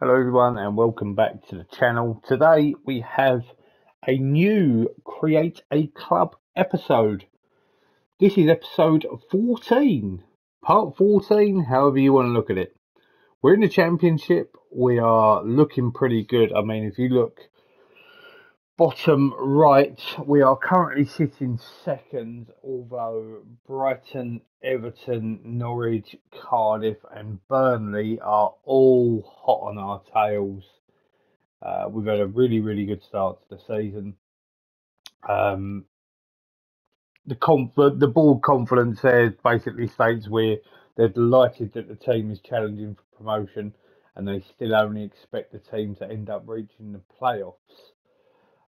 Hello everyone and welcome back to the channel. Today we have a new Create a Club episode. This is episode 14, part 14, however you want to look at it. We're in the championship. We are looking pretty good. I mean, if you look bottom right, we are currently sitting second, although Brighton, Everton, Norwich, Cardiff and Burnley are all hot on our tails. We've had a really good start to the season. Um, the board confidence there basically states they're delighted that the team is challenging for promotion, and they still only expect the team to end up reaching the playoffs.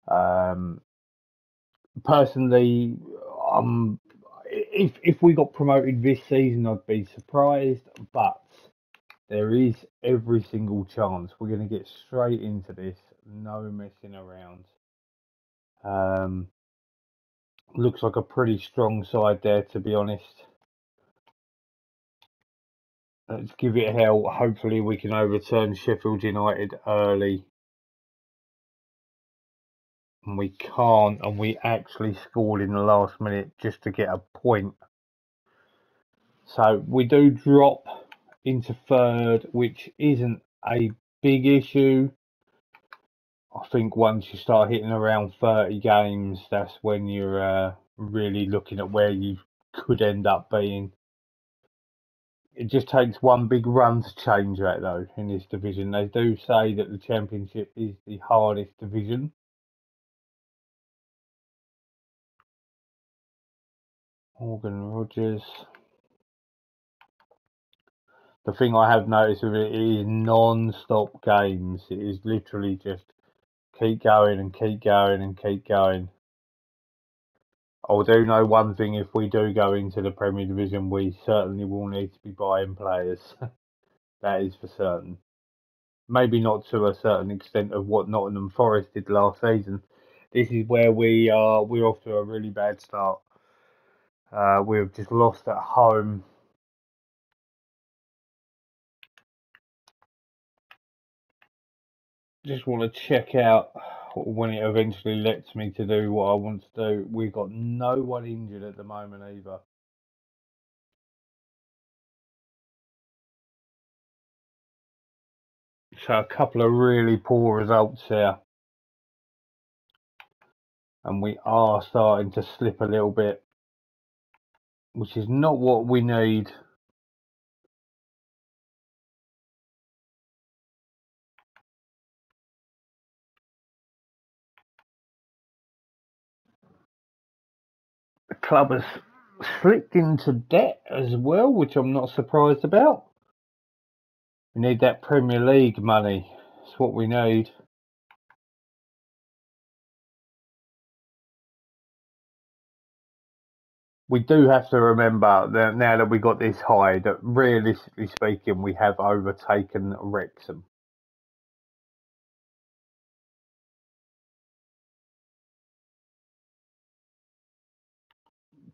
Um, Personally, if we got promoted this season, I'd be surprised, but there is every single chance we're going to get straight into this, no messing around. Um, Looks like a pretty strong side there, to be honest. Let's give it hell. Hopefully, we can overturn Sheffield United early. And we can't, and we actually scored in the last minute just to get a point. So we do drop into third, which isn't a big issue. I think once you start hitting around 30 games, that's when you're really looking at where you could end up being. It just takes one big run to change that, though, in this division. They do say that the Championship is the hardest division. Morgan Rogers. The thing I have noticed with it is non-stop games. It is literally just keep going and keep going and keep going. I do know one thing: if we do go into the Premier Division, we certainly will need to be buying players. That is for certain. Maybe not to a certain extent of what Nottingham Forest did last season. This is where we're off to a really bad start. We've just lost at home. Just want to check out when it eventually lets me to do what I want to do. We've got no one injured at the moment either. So a couple of really poor results here. And we are starting to slip a little bit, which is not what we need. The club has slipped into debt as well, which I'm not surprised about. We need that Premier League money. It's what we need. We do have to remember that now that we got this high, that realistically speaking, we have overtaken Wrexham.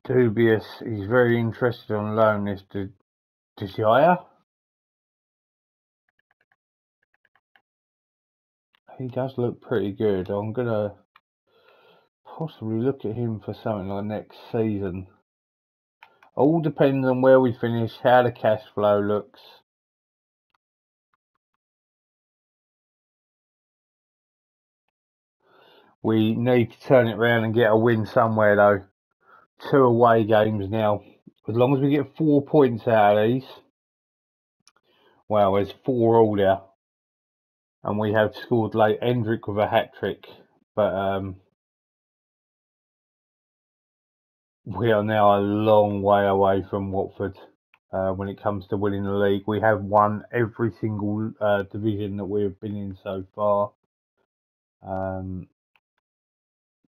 Dubious. He's very interested on loan. This Desire. He does look pretty good. I'm gonna possibly look at him for something like next season. All depends on where we finish, how the cash flow looks. We need to turn it around and get a win somewhere, though. 2 away games now. As long as we get 4 points out of these, well, there's 4 all there. And we have scored late. Hendrick with a hat trick. But we are now a long way away from Watford when it comes to winning the league. We have won every single division that we have been in so far.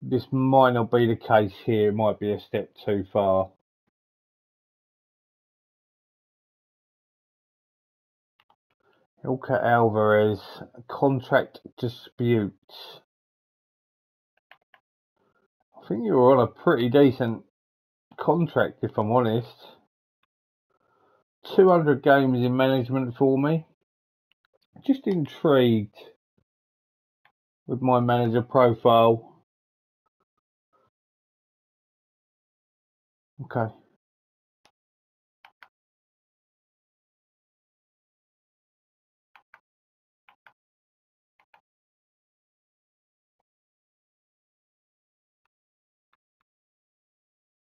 This might not be the case here. It might be a step too far. Ilka Alvarez, contract disputes. I think you were on a pretty decent contract, if I'm honest. 200 games in management for me. just intrigued with my manager profile. Okay.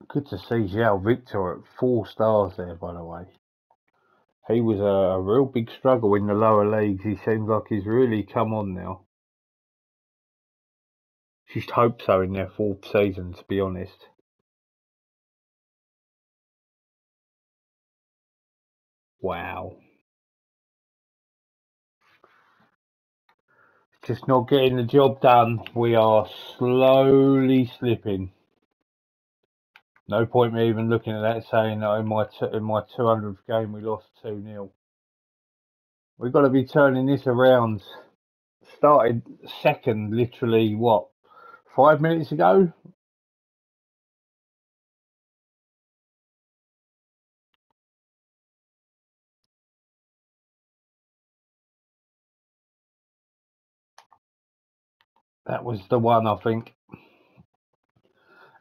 Good to see João Victor at 4 stars there, by the way. He was a real big struggle in the lower leagues. He seems like he's really come on now. Just hope so in their 4th season, to be honest. Wow. Just not getting the job done. We are slowly slipping. No point me even looking at that saying that in my 200th game we lost 2-0. We've got to be turning this around. Started second literally, 5 minutes ago? That was the one, I think.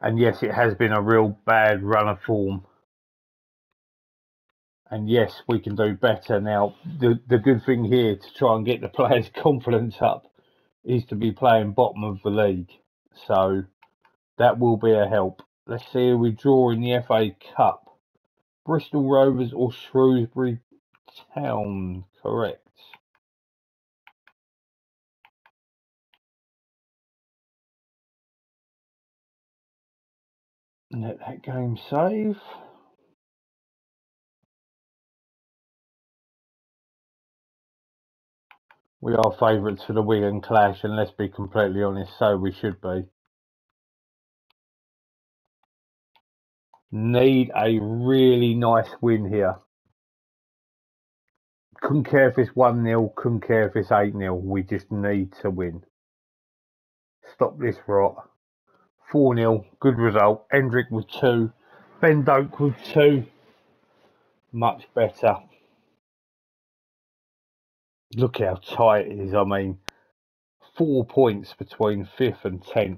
And yes, it has been a real bad run of form. And yes, we can do better. Now, the good thing here to try and get the players' confidence up is to be playing bottom of the league. So that will be a help. Let's see who we draw in the FA Cup. Bristol Rovers or Shrewsbury Town, correct. Let that game save. We are favourites for the Wigan clash, and let's be completely honest, so we should be. Need a really nice win here. Couldn't care if it's 1-0, couldn't care if it's 8-0. We just need to win. Stop this rot. 4-0, good result. Hendrick with 2. Ben Doak with 2. Much better. Look how tight it is. I mean, 4 points between 5th and 10th.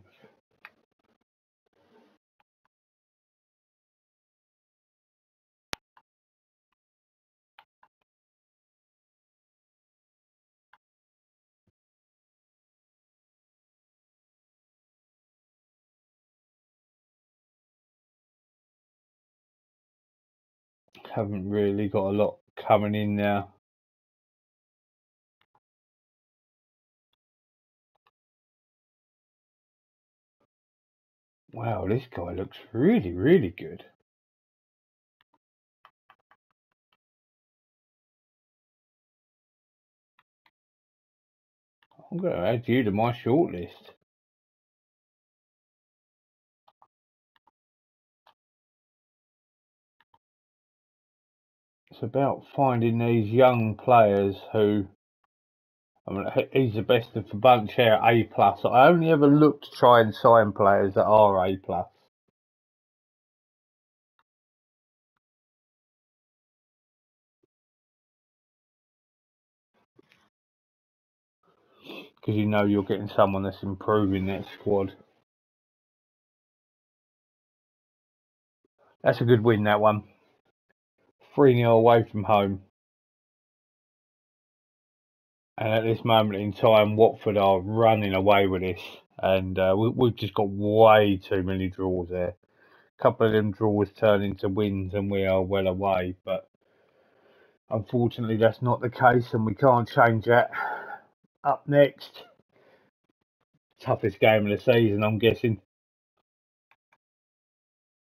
Haven't really got a lot coming in now. Wow, this guy looks really, really good. I'm going to add you to my shortlist. It's about finding these young players who, I mean, he's the best of the bunch here, A+. I only ever look to try and sign players that are A+. Because you know you're getting someone that's improving that squad. That's a good win, that one. 3-0 away from home. And at this moment in time, Watford are running away with this. And we've just got way too many draws there. A couple of them draws turn into wins and we are well away. But unfortunately, that's not the case and we can't change that. Up next, toughest game of the season, I'm guessing.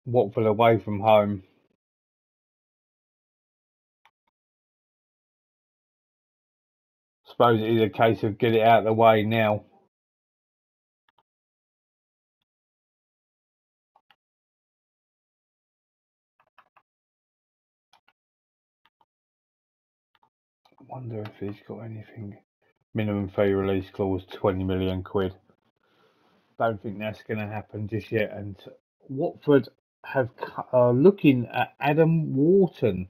Watford away from home. Suppose it is a case of get it out of the way now. I wonder if he's got anything. Minimum fee release clause, 20 million quid. Don't think that's going to happen just yet. And Watford have looking at Adam Wharton.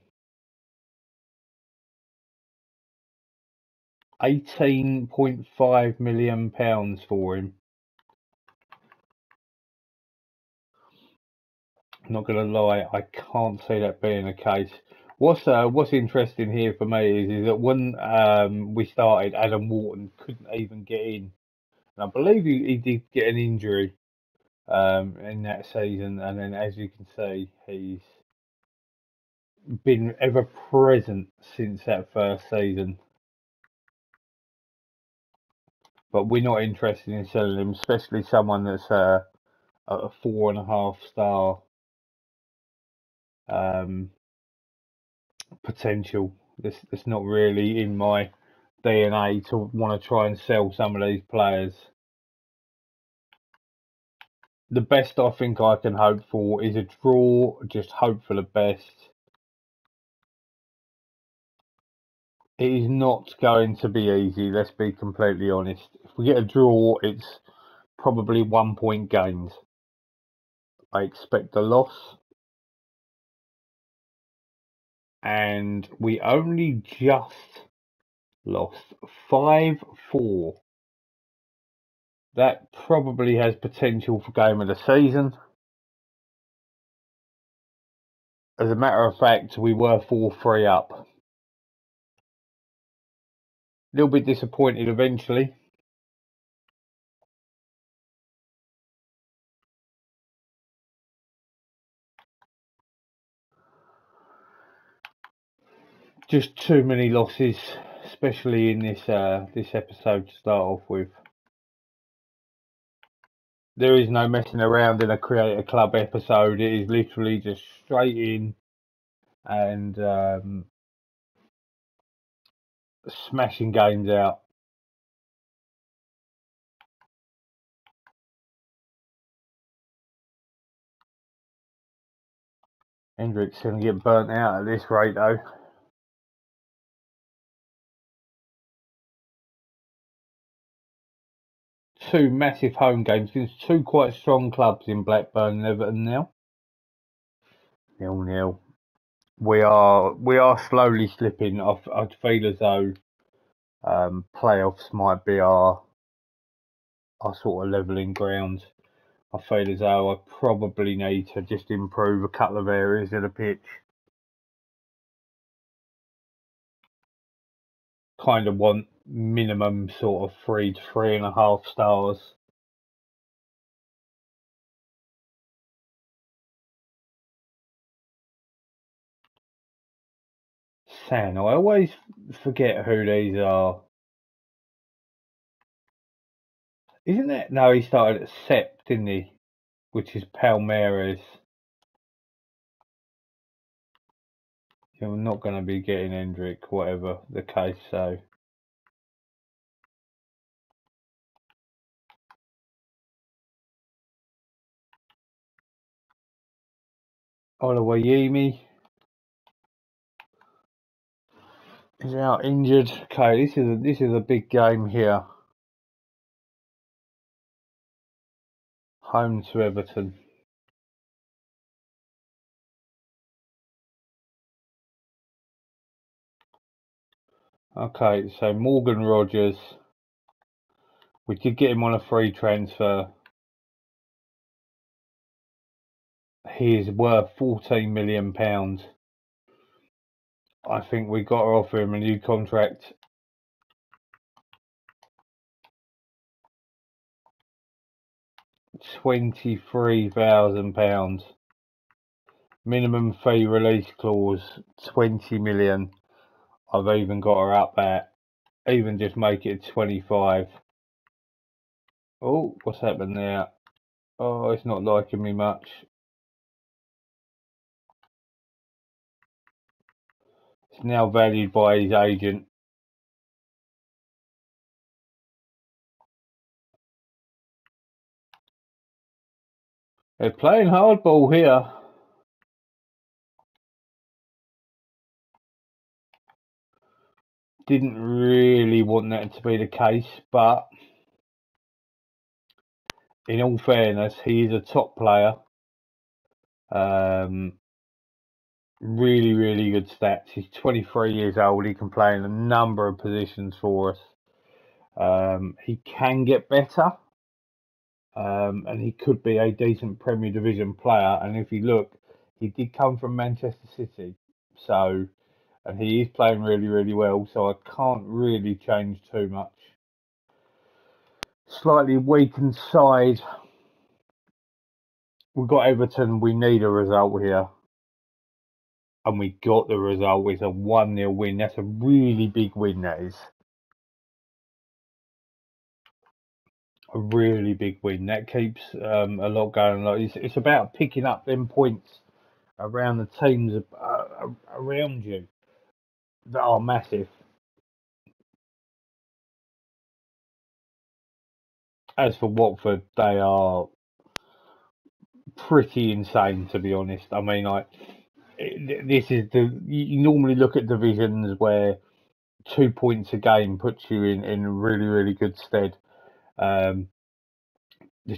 £18.5 million for him. Not going to lie, I can't see that being the case. What's interesting here for me is that when we started, Adam Wharton couldn't even get in. And I believe he did get an injury in that season, and then as you can see, he's been ever present since that first season. But we're not interested in selling him, especially someone that's a 4.5 star potential. It's not really in my DNA to want to try and sell some of these players. The best I think I can hope for is a draw. Just hope for the best. It is not going to be easy, let's be completely honest. If we get a draw, it's probably 1 point gains. I expect a loss. And we only just lost 5-4. That probably has potential for game of the season. As a matter of fact, we were 4-3 up. A little bit disappointed eventually. Just too many losses, especially in this episode to start off with. There is no messing around in a Create a Club episode. It is literally just straight in and smashing games out. Hendrick's going to get burnt out at this rate though. Two massive home games against two quite strong clubs in Blackburn and Everton now. 0-0. We are slowly slipping. I feel as though playoffs might be our sort of levelling ground. I feel as though I probably need to just improve a couple of areas of the pitch. Kind of want minimum sort of 3 to 3.5 stars. San, I always forget who these are. Isn't it? No, he started at Sept, didn't he? Which is Palmeiras. You're not going to be getting Hendrick, whatever the case, so. Olawayimi is out injured. Okay, this is a big game here. Home to Everton. Okay, so Morgan Rogers. We did get him on a free transfer. He is worth £14 million. I think we got to offer him a new contract. £23,000. Minimum fee release clause 20 million. I've even got her up that. Even just make it 25. Oh, what's happened there? Oh, it's not liking me much. It's now valued by his agent. They're playing hardball here. Didn't really want that to be the case, but in all fairness, he is a top player. Really, really good stats. He's 23 years old. He can play in a number of positions for us. He can get better, and he could be a decent Premier Division player. And if you look, he did come from Manchester City, so and he is playing really, really well. So I can't really change too much. Slightly weakened side. We've got Everton. We need a result here. And we got the result. It's a 1-0 win. That's a really big win, that is. A really big win. That keeps a lot going on. It's about picking up them points around the teams around you that are massive. As for Watford, they are pretty insane, to be honest. I mean, this is you normally look at divisions where 2 points a game puts you in really, really good stead. The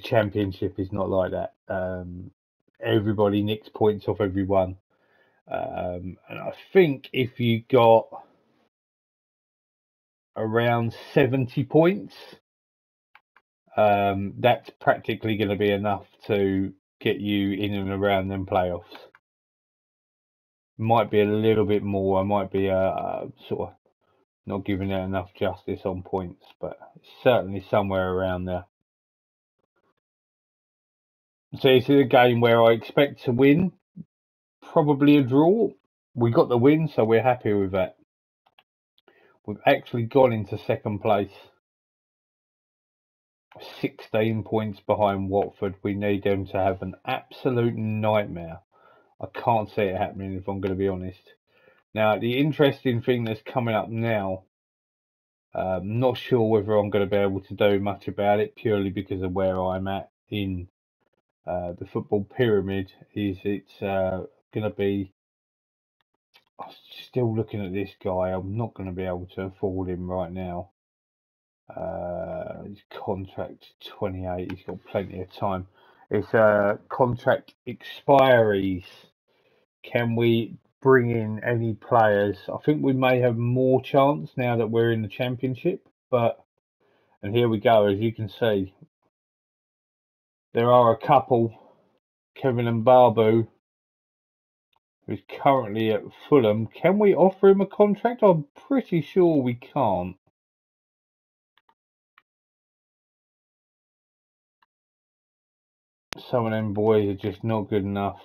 Championship is not like that. Everybody nicks points off everyone. And I think if you got around 70 points, that's practically going to be enough to get you in and around them playoffs. Might be a little bit more. I might be sort of not giving it enough justice on points, but certainly somewhere around there. So this is a game where I expect to win, probably a draw. We got the win, so we're happy with that. We've actually gone into second place. 16 points behind Watford. We need them to have an absolute nightmare. I can't see it happening, if I'm going to be honest. Now, the interesting thing that's coming up now, I'm not sure whether I'm going to be able to do much about it, purely because of where I'm at in the football pyramid, is it's going to be... I'm still looking at this guy. I'm not going to be able to afford him right now. His contract 28. He's got plenty of time. It's contract expiries. Can we bring in any players? I think we may have more chance now that we're in the Championship. And here we go. As you can see, there are a couple. Kevin and Barbu, who's currently at Fulham. Can we offer him a contract? I'm pretty sure we can't. Some of them boys are just not good enough.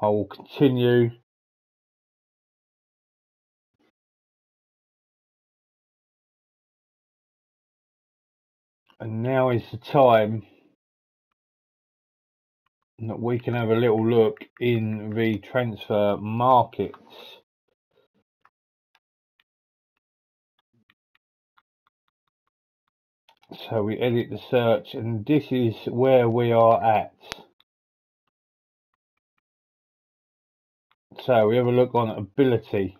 I will continue. And now is the time that we can have a little look in the transfer markets. So we edit the search, and this is where we are at. So we have a look on ability.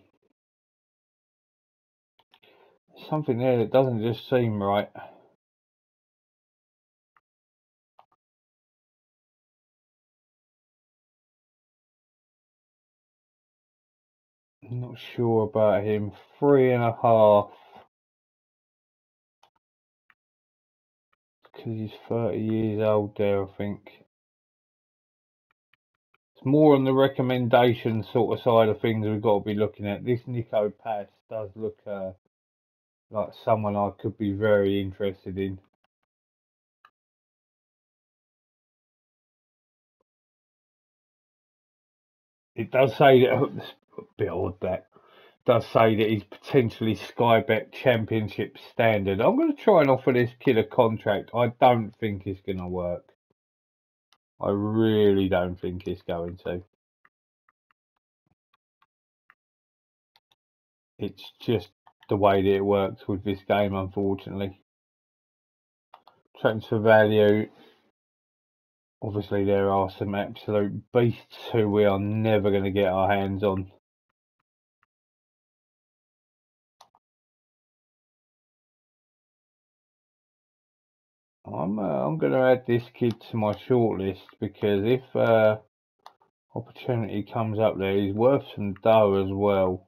Something there that doesn't just seem right. I'm not sure about him. 3.5. Because he's 30 years old there, I think. It's more on the recommendation sort of side of things we've got to be looking at. This Nico Pass does look like someone I could be very interested in. It does say that it's a bit odd that does say that he's potentially Sky Bet Championship standard. I'm going to try and offer this kid a contract. I don't think it's going to work. I really don't think it's going to. It's just the way that it works with this game, unfortunately. Transfer value. Obviously, there are some absolute beasts who we are never going to get our hands on. I'm going to add this kid to my shortlist because if opportunity comes up there, he's worth some dough as well.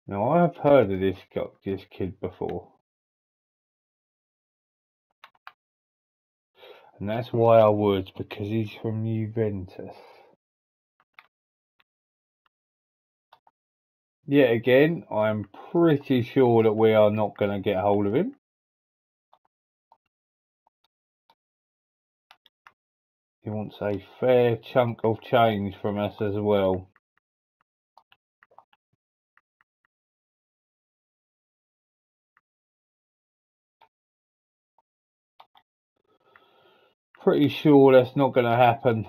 Now I have heard of this kid before, and that's why I would, because he's from Juventus. Yet again, I'm pretty sure that we are not going to get hold of him. He wants a fair chunk of change from us as well. Pretty sure that's not going to happen.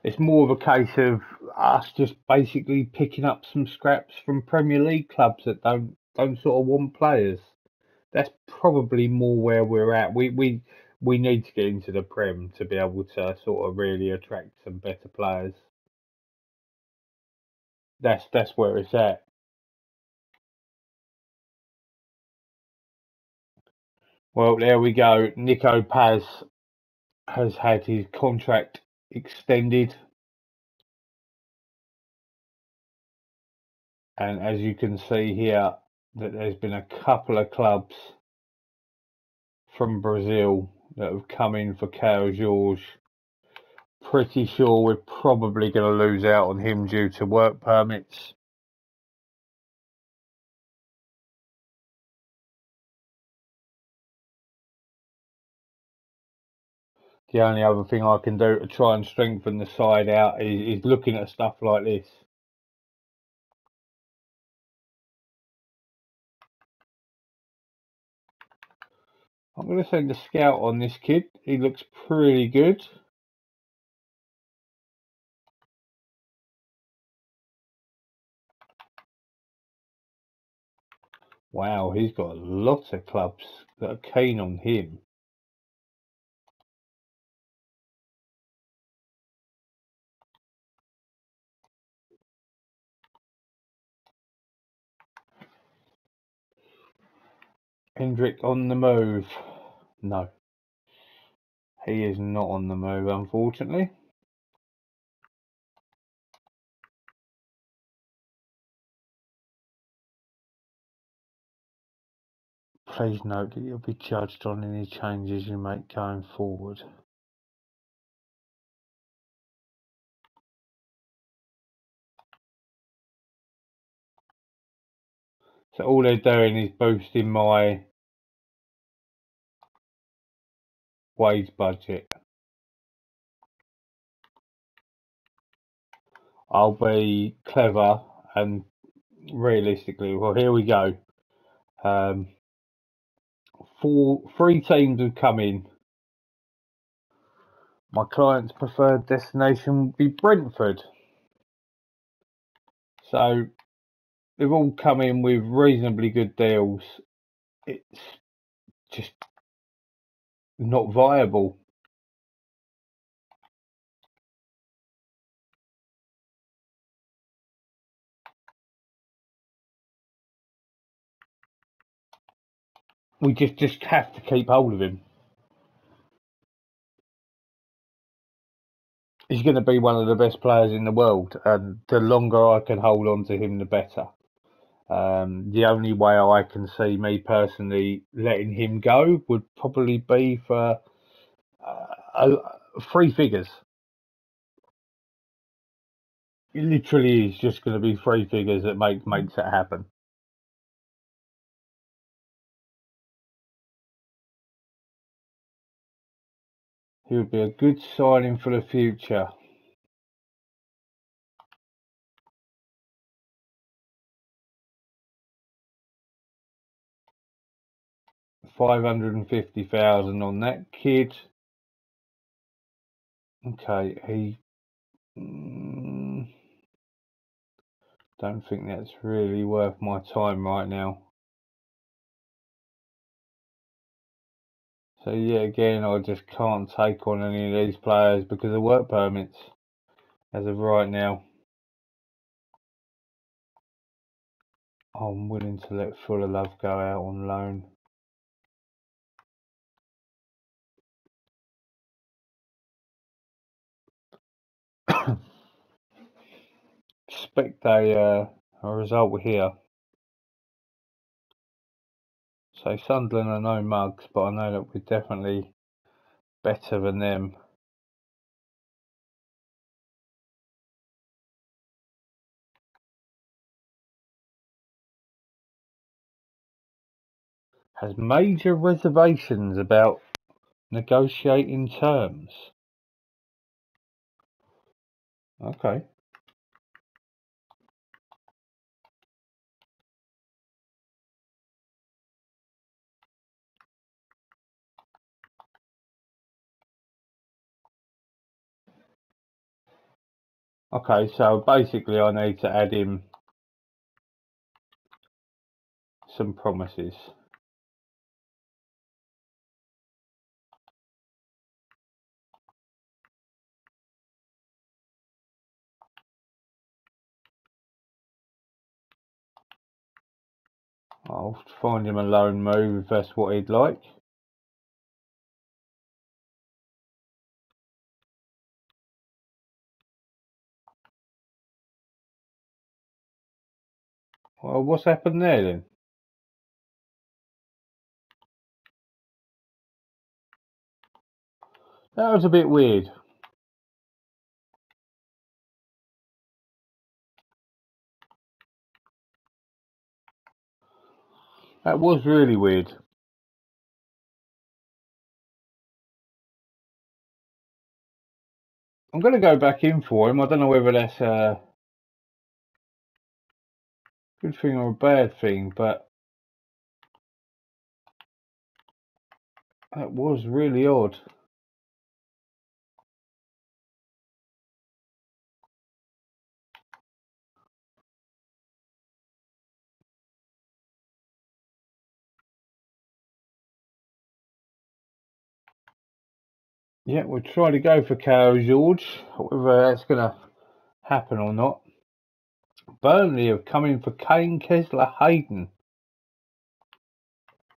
It's more of a case of us just basically picking up some scraps from Premier League clubs that don't sort of want players. That's probably more where we're at. We need to get into the Prem to be able to sort of really attract some better players. That's where it's at. Well, there we go. Nico Paz has had his contract extended, and as you can see here, that there's been a couple of clubs from Brazil that have come in for Caio Jorge. Pretty sure we're probably going to lose out on him due to work permits. The only other thing I can do to try and strengthen the side out is looking at stuff like this. I'm going to send a scout on this kid. He looks pretty good. Wow, he's got lots of clubs that are keen on him. Hendrick on the move. No, he is not on the move, unfortunately. Please note that you'll be judged on any changes you make going forward. So all they're doing is boosting my wage budget. I'll be clever and realistically, well, here we go. Three teams have come in. My client's preferred destination would be Brentford. So they've all come in with reasonably good deals. It's just not viable. We just have to keep hold of him. He's going to be one of the best players in the world, and the longer I can hold on to him, the better. The only way I can see me personally letting him go would probably be for three figures. It literally is just going to be three figures that makes it happen. He would be a good signing for the future. $550,000 on that kid. Okay, he. Don't think that's really worth my time right now. So yeah, again, I just can't take on any of these players because of work permits as of right now. I'm willing to let Fuller Love go out on loan. Expect a result here. So Sunderland are no mugs, but I know that we're definitely better than them. Has major reservations about negotiating terms. Okay. Okay, so basically I need to add in some promises. I'll find him a loan move if that's what he'd like. Well, what's happened there then? That was a bit weird. That was really weird. I'm going to go back in for him. I don't know whether that's a good thing or a bad thing, but that was really odd. Yeah, we'll try to go for Carol George, whether that's going to happen or not. Burnley have come in for Kane Kessler Hayden.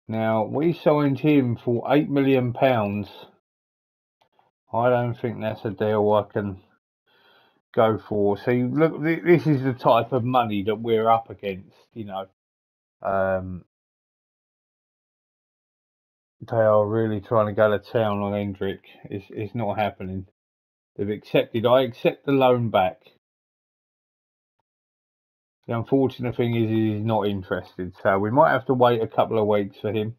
Now, we signed him for £8 million. I don't think that's a deal I can go for. See, look, this is the type of money that we're up against, you know. They are really trying to go to town on Hendrick. It's not happening. They've accepted. I accept the loan back. The unfortunate thing is he's not interested, so we might have to wait a couple of weeks for him.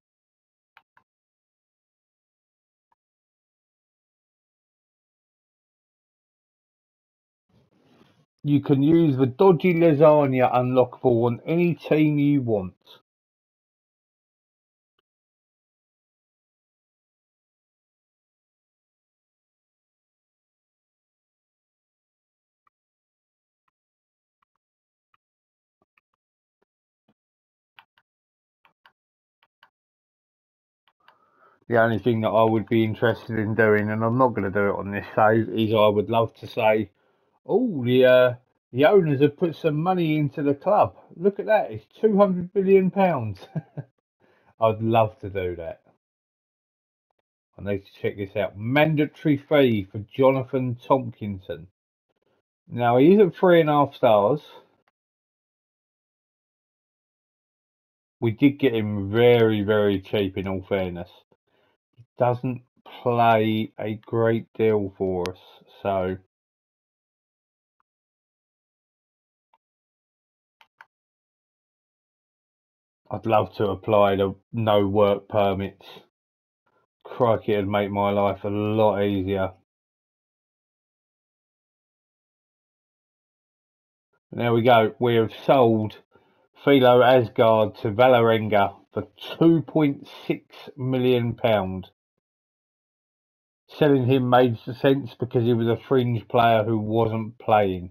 You can use the dodgy lasagna unlockable on any team you want. The only thing that I would be interested in doing, and I'm not going to do it on this save, is I would love to say, oh, the owners have put some money into the club. Look at that, it's £200 million. I'd love to do that. I need to check this out. Mandatory fee for Jonathan Tompkinson. Now he is at 3.5 stars. We did get him very, very cheap in all fairness. He doesn't play a great deal for us, so I'd love to apply the no work permits. Crikey, it'd make my life a lot easier. There we go. We have sold Philo Asgard to Valerenga for £2.6 million. Selling him made sense because he was a fringe player who wasn't playing.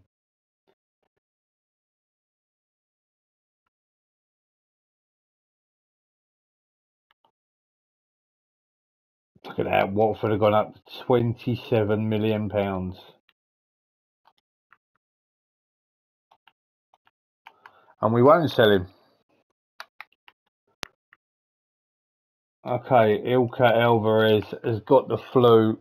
Look at that. Watford have gone up to £27 million. And we won't sell him. Okay, Ilka Alvarez has got the flu.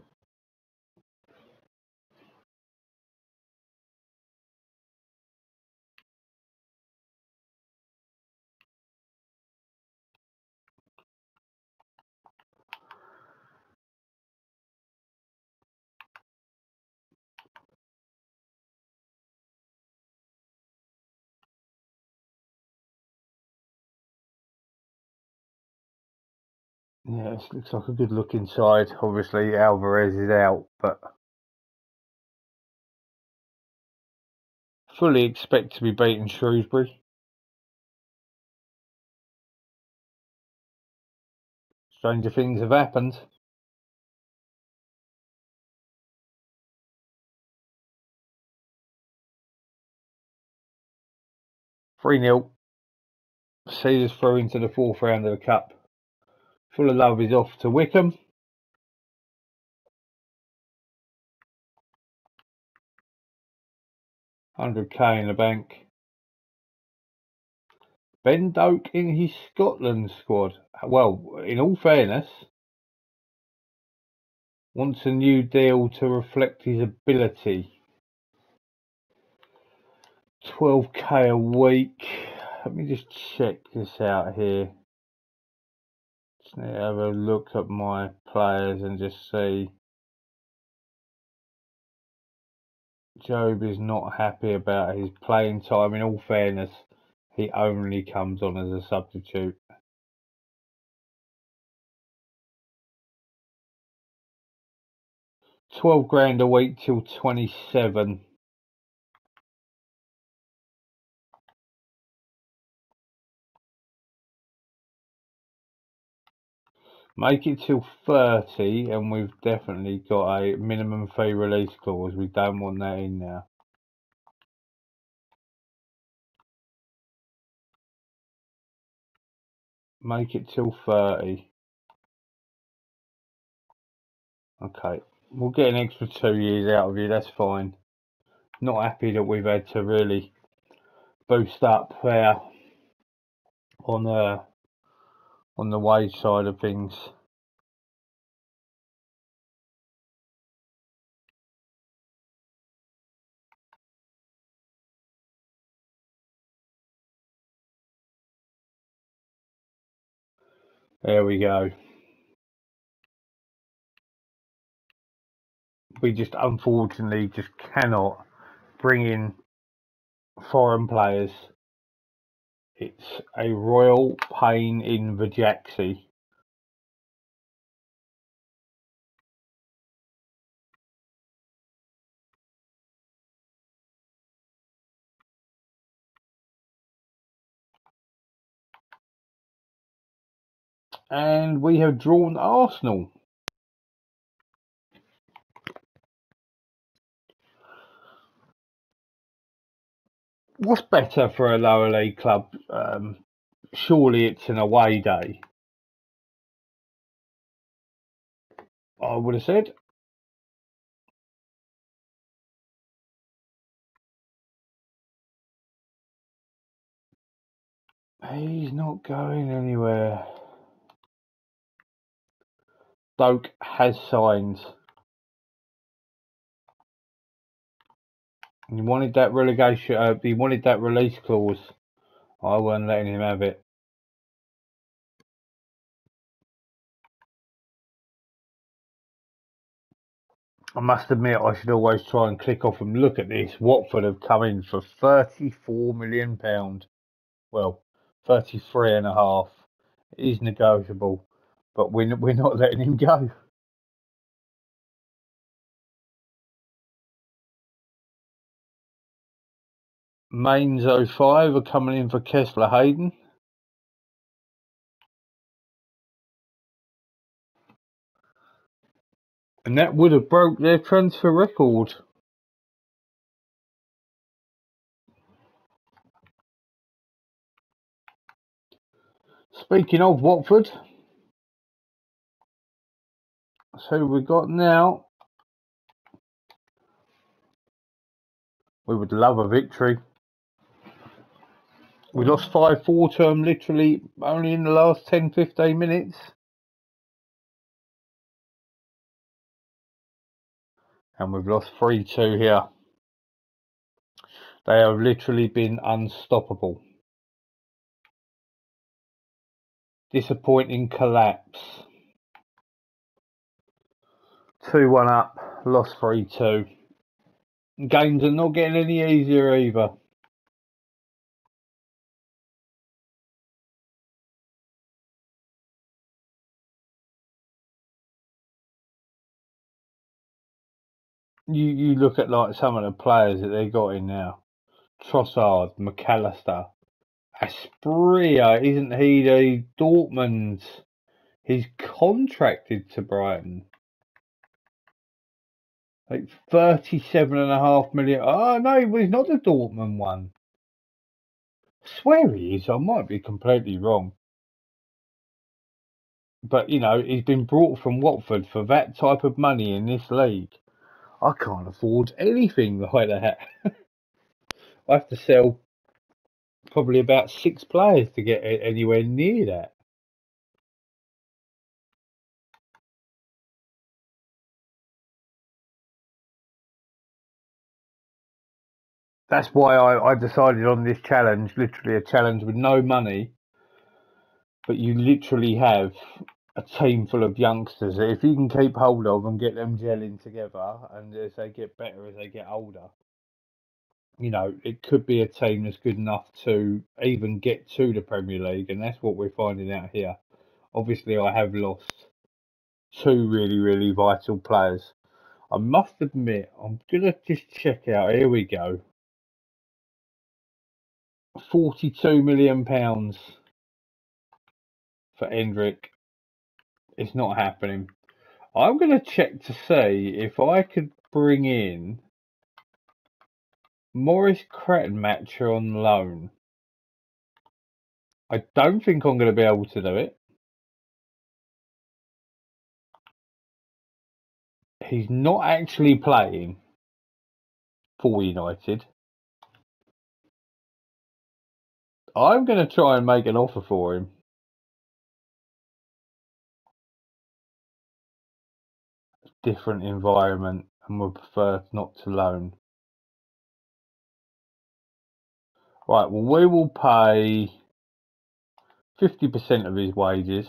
Yeah, it looks like a good looking side. Obviously, Alvarez is out, but fully expect to be beating Shrewsbury. Stranger things have happened. Three 0 sees us through into the fourth round of the Cup. Full of Love is off to Wickham. 100k in the bank. Ben Doak in his Scotland squad. Well, in all fairness, wants a new deal to reflect his ability. 12k a week. Let me just check this out here. Just need to have a look at my players and just see. Job is not happy about his playing time. In all fairness, he only comes on as a substitute. 12 grand a week till 27. Make it till 30 and we've definitely got a minimum fee release clause. We don't want that in now. Make it till 30. Okay, we'll get an extra 2 years out of you, that's fine. Not happy that we've had to really boost up there on the wage side of things. There we go. We just unfortunately just cannot bring in foreign players. It's a royal pain in the jacksie. And we have drawn Arsenal. What's better for a lower league club? Surely it's an away day, I would have said. He's not going anywhere. Doak has signed. He wanted that relegation. He wanted that release clause. I wasn't letting him have it. I must admit, I should always try and click off and look at this. Watford have come in for £34 million. Well, 33.5. It is negotiable, but we're not letting him go. Mains 05 are coming in for Kessler Hayden. And that would have broke their transfer record. Speaking of Watford, So we got now. We would love a victory. We lost 5-4 to them literally only in the last 10-15 minutes. And we've lost 3-2 here. They have literally been unstoppable. Disappointing collapse. 2-1 up, lost 3-2. Games are not getting any easier either. You look at like some of the players that they got in now. Trossard, McAllister, Asprilla, isn't he the Dortmund? He's contracted to Brighton. Like 37.5 million. Oh no, he's not the Dortmund one. I swear he is. I might be completely wrong. But you know, he's been brought from Watford for that type of money in this league. I can't afford anything like that. I have to sell probably about 6 players to get anywhere near that. That's why I decided on this challenge, literally a challenge with no money, but you literally have a team full of youngsters that if you can keep hold of and get them gelling together, and as they get better as they get older, you know, it could be a team that's good enough to even get to the Premier League, and that's what we're finding out here. Obviously, I have lost 2 really, really vital players. I must admit, I'm going to just check out. Here we go. £42 million for Hendrick. It's not happening. I'm going to check to see if I could bring in Morris Crattenmatcher on loan. I don't think I'm going to be able to do it. He's not actually playing for United. I'm going to try and make an offer for him. Different environment, and would prefer not to loan. Right, well, we will pay 50% of his wages.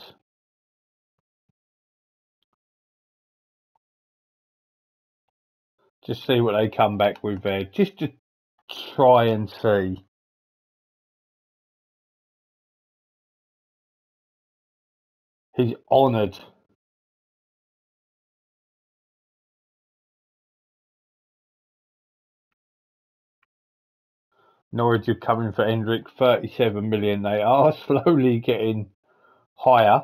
Just see what they come back with there. Just to try and see. He's honoured. Norwich are coming for Hendrick, 37 million. They are slowly getting higher.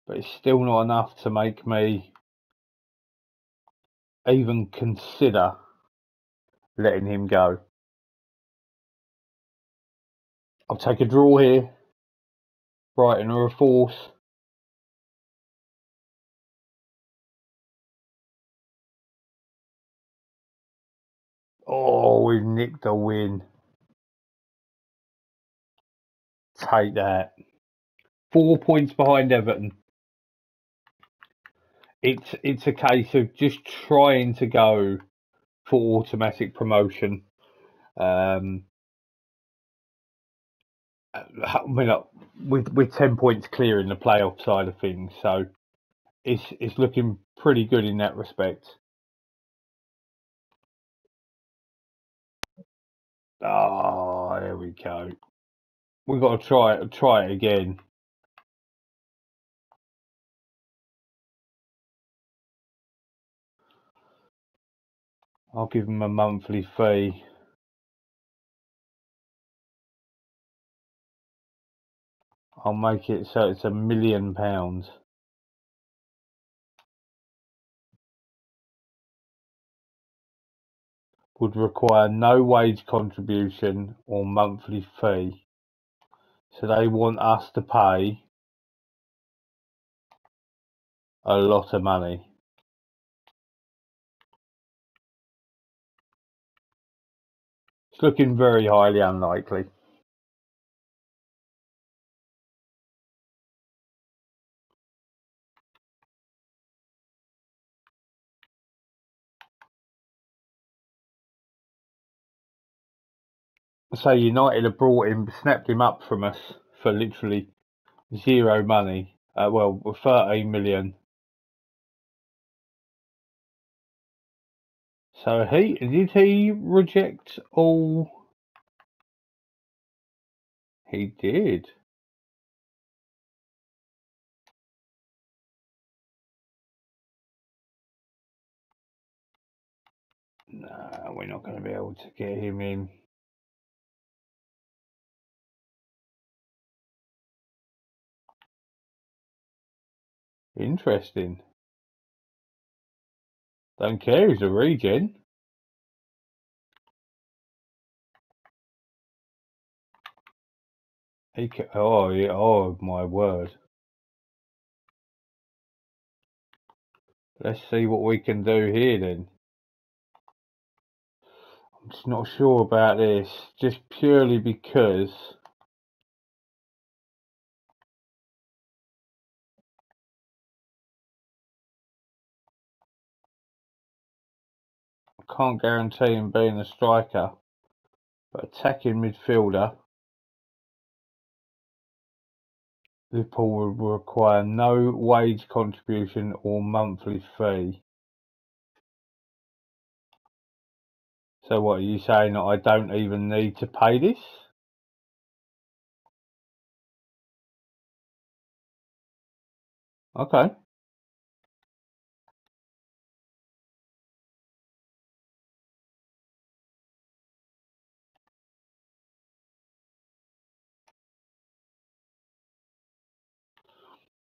But it's still not enough to make me even consider letting him go. I'll take a draw here. Brighton are a force. Oh, we've nicked a win. Take that. 4 points behind Everton. It's a case of just trying to go for automatic promotion. I mean, with 10 points clear in the playoff side of things, so it's looking pretty good in that respect. Oh, there we go. We've got to try it again. I'll give him a monthly fee. I'll make it so it's £1 million. Would require no wage contribution or monthly fee. So they want us to pay a lot of money. It's looking very highly unlikely. So United have brought him, snapped him up from us for literally zero money. Well, 13 million. So did he reject all? He did. Nah, we're not going to be able to get him in. Interesting. Don't care, he's a regen. Oh, yeah, oh my word. Let's see what we can do here then. I'm just not sure about this, just purely because I can't guarantee him being a striker, but attacking midfielder, Liverpool will require no wage contribution or monthly fee. So what are you saying, that I don't even need to pay this? Okay.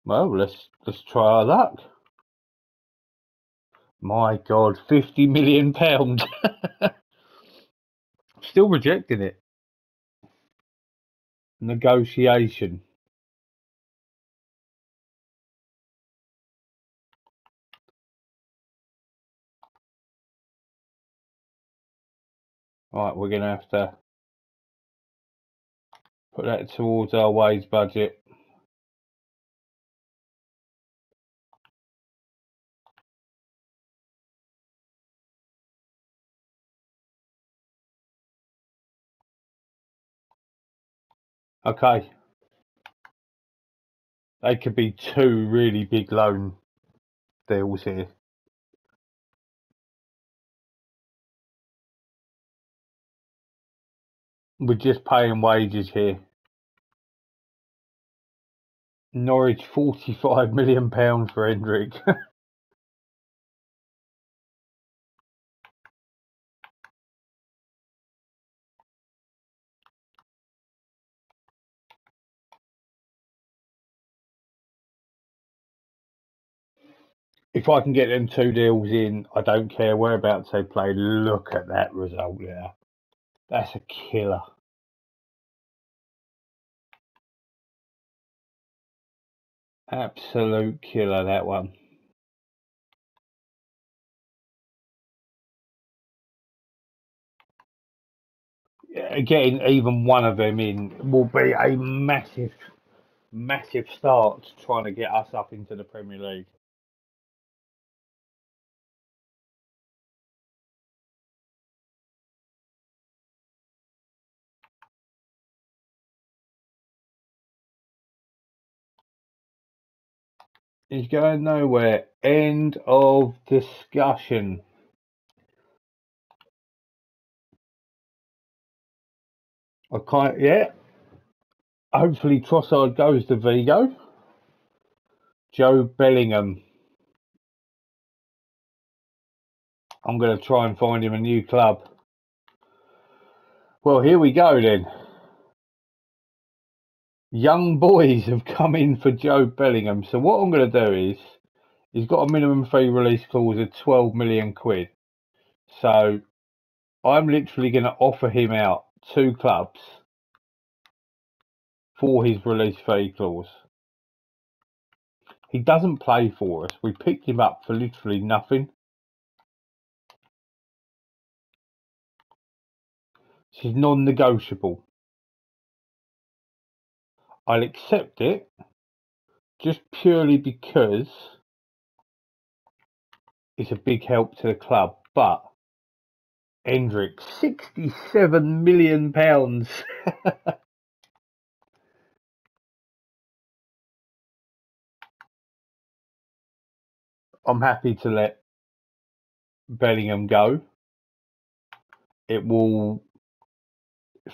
Well, let's try our luck. My God, £50 million. Still rejecting it. Negotiation. Right, we're going to have to put that towards our wage budget. Okay. They could be two really big loan deals here. We're just paying wages here. Norwich, £45 million for Hendrick. If I can get them two deals in, I don't care whereabouts they play. Look at that result there. That's a killer. Absolute killer, that one. Getting even one of them in will be a massive, massive start trying to get us up into the Premier League. He's going nowhere. End of discussion. I can't, yeah. Hopefully Trossard goes to Vigo. Joe Bellingham. I'm going to try and find him a new club. Well, here we go then. Young boys have come in for Joe Bellingham. So what I'm going to do is, he's got a minimum fee release clause of 12 million quid. So I'm literally going to offer him out two clubs for his release fee clause. He doesn't play for us. We picked him up for literally nothing. This is non-negotiable. I'll accept it just purely because it's a big help to the club. But Hendrick, £67 million. I'm happy to let Bellingham go. It will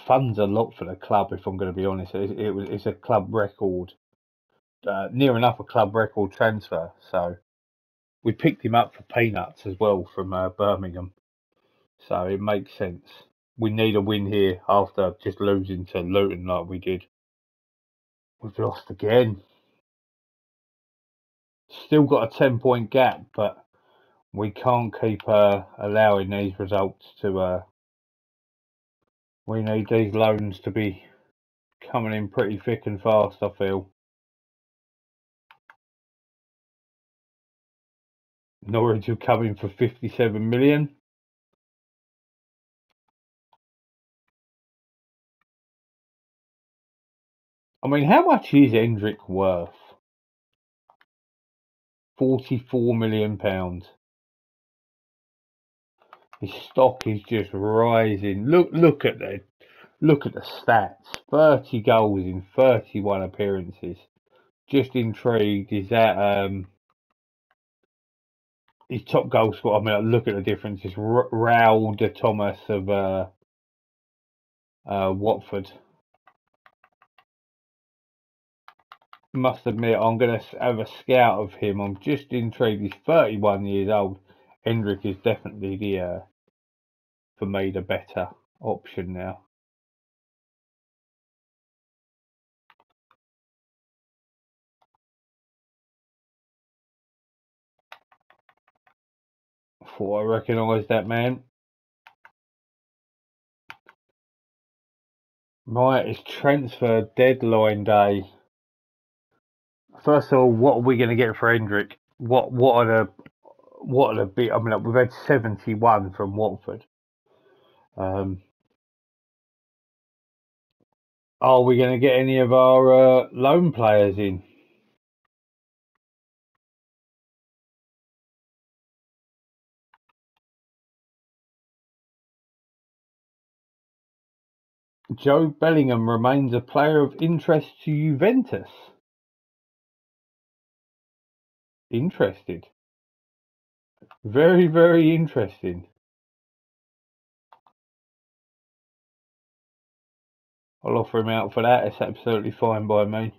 funds a lot for the club, if I'm going to be honest. It's a club record, near enough a club record transfer. So we picked him up for peanuts as well from Birmingham. So it makes sense. We need a win here after just losing to Luton like we did. We've lost again. Still got a 10-point gap, but we can't keep allowing these results to. We need these loans to be coming in pretty thick and fast, I feel. Norwich will come in for 57 million. I mean, how much is Hendrick worth? £44 million. His stock is just rising. Look at the stats. 30 goals in 31 appearances. Just intrigued. Is that his top goal scorer? I mean, look at the difference. It's Raul de Thomas of Watford. Must admit, I'm going to have a scout of him. I'm just intrigued. He's 31 years old. Hendrick is definitely for me, the better option now. Thought I recognised that man. Right, it's transfer deadline day. First of all, what are we going to get for Hendrick? What are the big? I mean, we've had 71 from Watford. Are we going to get any of our loan players in? Joe Bellingham remains a player of interest to Juventus. Interested. Very, very interesting. I'll offer him out for that. It's absolutely fine by me.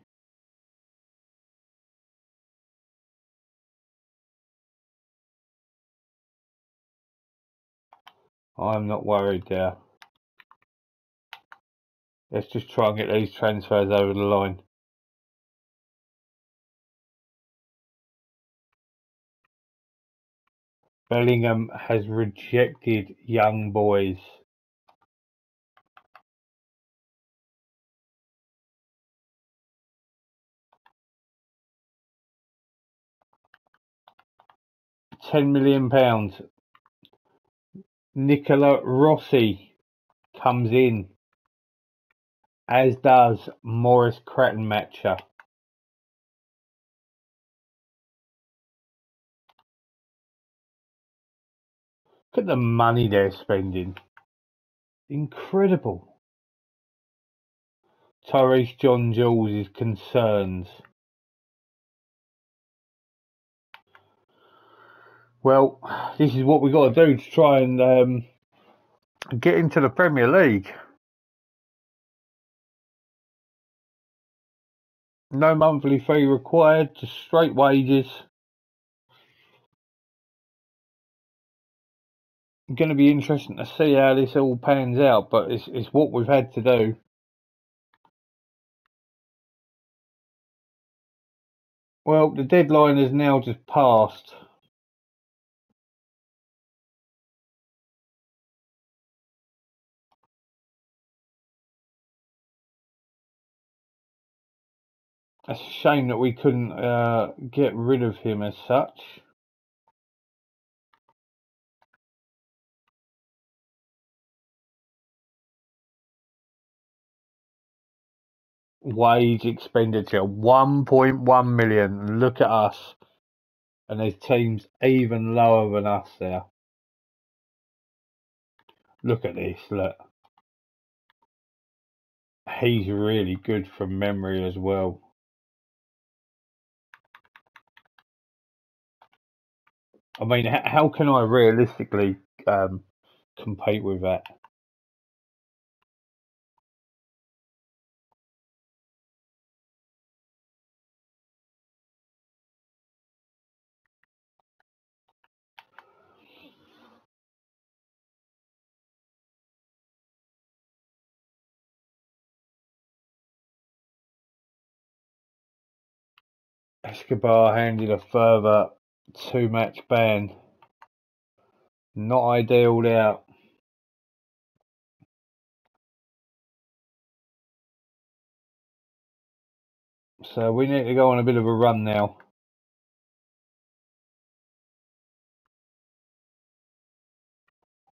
I'm not worried there. Let's just try and get these transfers over the line. Bellingham has rejected young boys. £10 million. Nicola Rossi comes in, as does Morris Crattenmatcher. Look at the money they're spending. Incredible. Tyrese John Jules' concerns. Well, this is what we got to do to try and get into the Premier League. No monthly fee required, just straight wages. Going to be interesting to see how this all pans out, but it's what we've had to do. Well, the deadline has now just passed. It's a shame that we couldn't get rid of him as such. Wage expenditure 1.1 million. Look at us. And there's teams even lower than us there. Look at this, look. He's really good from memory as well. I mean, how can I realistically compete with that? Escobar handed a further 2-match ban. Not ideal there. So we need to go on a bit of a run now.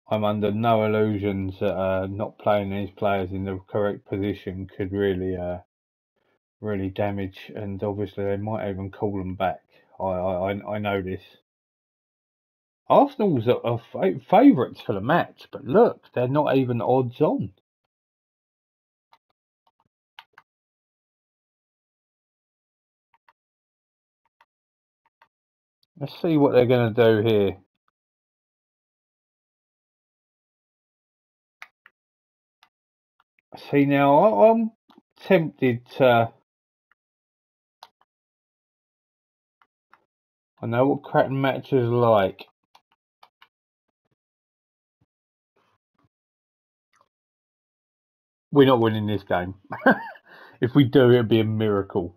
I'm under no illusions that not playing these players in the correct position could really damage, and obviously they might even call them back. I know this. Arsenal's are favourites for the match, but look, they're not even odds on. Let's see what they're going to do here. See, now I'm tempted to. I know what Cratton matches are like. We're not winning this game. If we do, it'd be a miracle.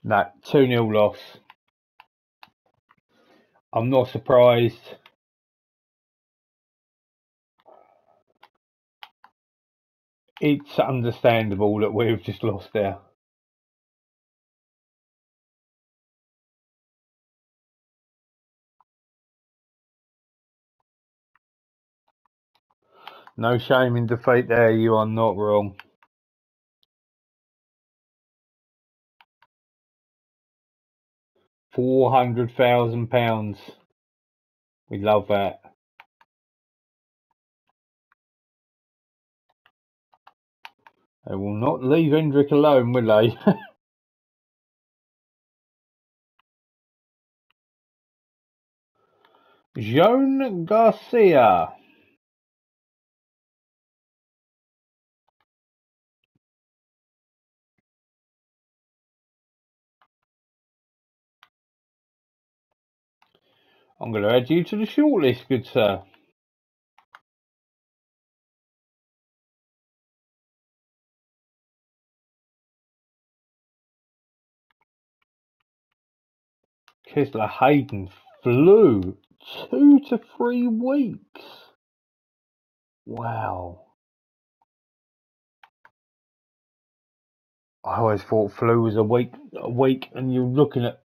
No, 2-0 loss. I'm not surprised. It's understandable that we've just lost there. No shame in defeat there, you are not wrong. £400,000. We love that. They will not leave Hendrick alone, will they? Joan Garcia. I'm going to add you to the shortlist, good sir. Kessler Hayden flew 2 to 3 weeks. Wow. I always thought flu was a week, and you're looking at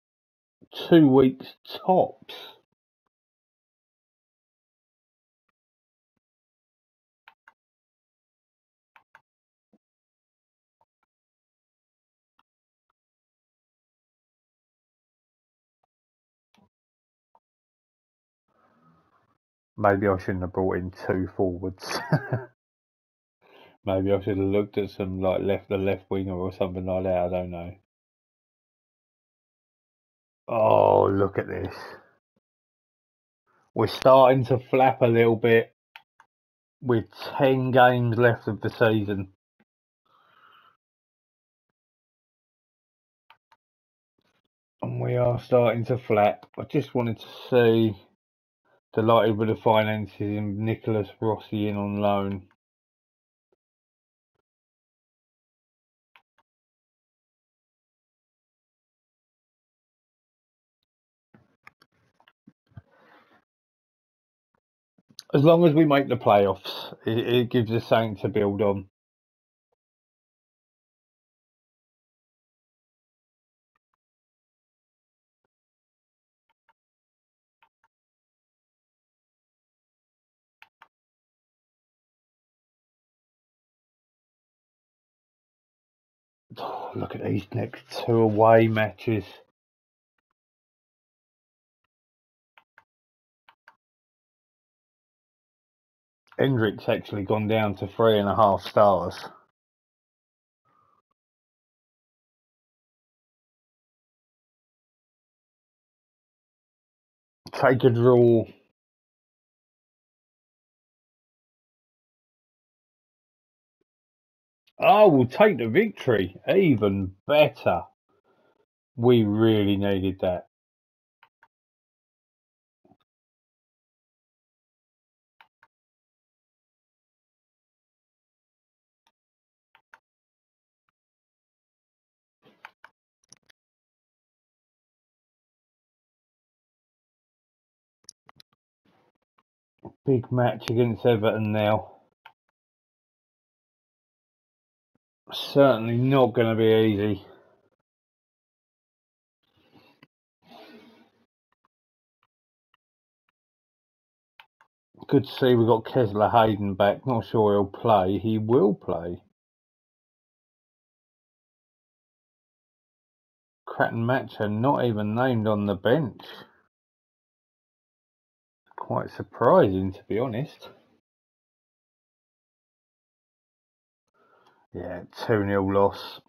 2 weeks tops. Maybe I shouldn't have brought in 2 forwards. Maybe I should have looked at some like the left winger or something like that. I don't know. Oh, look at this. We're starting to flap a little bit with 10 games left of the season. And we are starting to flap. I just wanted to see, delighted with the finances in Nicholas Rossi in on loan. As long as we make the playoffs, it gives us something to build on. Oh, look at these next two away matches. Hendrick's actually gone down to 3.5 stars. Take a draw. Oh, we'll take the victory. Even better. We really needed that. Big match against Everton now. Certainly not going to be easy. Good to see we've got Kessler Hayden back. Not sure he'll play. He will play. Cratton Matcher not even named on the bench. Quite surprising, to be honest. Yeah, 2-0 loss.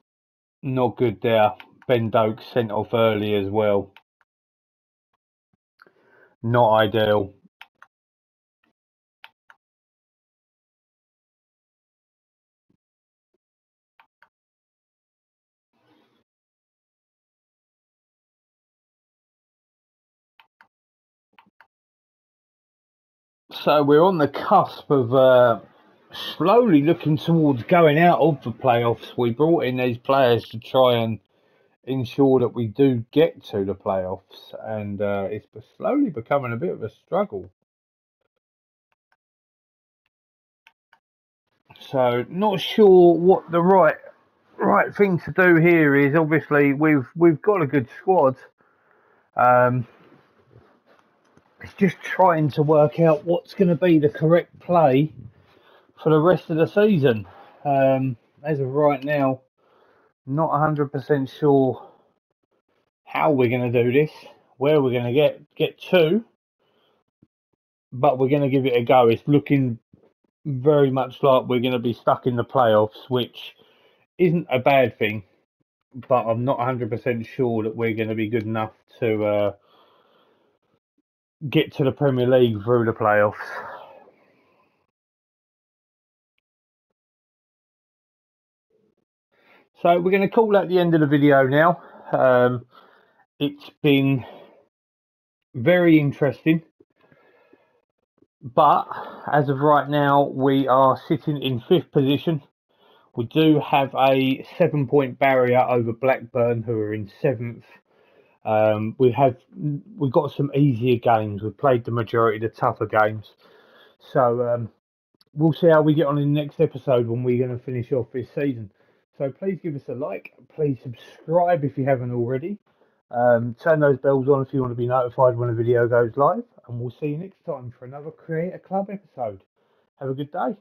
Not good there. Ben Doak sent off early as well. Not ideal. So we're on the cusp of slowly looking towards going out of the playoffs. We brought in these players to try and ensure that we do get to the playoffs, and it's slowly becoming a bit of a struggle. So not sure what the right thing to do here is. Obviously, we've got a good squad. It's just trying to work out what's going to be the correct play for the rest of the season. As of right now, not 100% sure how we're going to do this, where we're going to get to, but we're going to give it a go. It's looking very much like we're going to be stuck in the playoffs, which isn't a bad thing, but I'm not 100% sure that we're going to be good enough to get to the Premier League through the playoffs. So we're going to call that the end of the video now. It's been very interesting, but as of right now, we are sitting in 5th position. We do have a 7-point barrier over Blackburn, who are in 7th. We've got some easier games. We've played the majority of the tougher games, so we'll see how we get on in the next episode when we're going to finish off this season. So please give us a like. Please subscribe if you haven't already. Turn those bells on if you want to be notified when a video goes live. And we'll see you next time for another Creator Club episode. Have a good day.